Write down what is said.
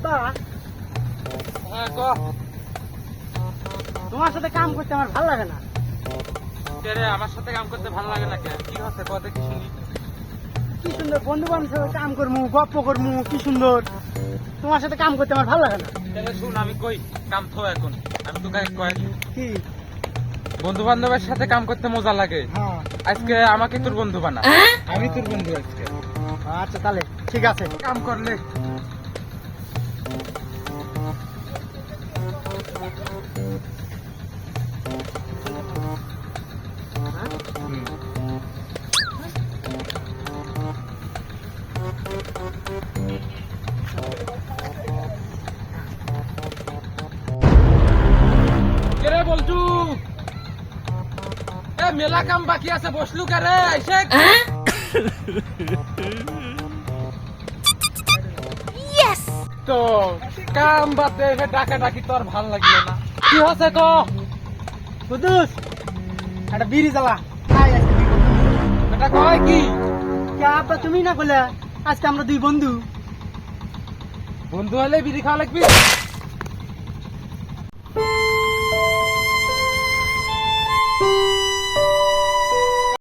আব্বা হ্যাঁ ক তোমার সাথে কাম করতে আমার ভালো লাগে না। কে রে আমার সাথে কাম করতে ভালো লাগে না কেন? কি হচ্ছে কত কি শুনি? কি সুন্দর বন্ধু বান্ধবের সাথে কাম করমু, গপ্প করমু, কি সুন্দর। তোমার সাথে কাম করতে আমার ভালো লাগে না। তাহলে শুন আমি কই কাম থো এখন। আমি তো কয় কি? বন্ধু বান্ধবের সাথে কাম করতে মজা লাগে। হ্যাঁ আজকে আমাকে তোর বন্ধু বানা। আমি তোর বন্ধু আজকে। আচ্ছা তাহলে ঠিক আছে। কাম করলে কেরে বলছু এ মেলা কাম বাকি আছে বসলু কেরে এসে তো কাম বাদে ডাকা ডাকি তোর ভাল লাগলো না কি হচ্ছে ক কুদুস একটা বিড়ি জ্বালা। খাই আজকে দুই বন্ধু। এটা কয় কি কে আব্বা তুমি না বলে আজকে আমরা দুই বন্ধু। বন্ধু হলে বিড়ি খাওয়া লাগবে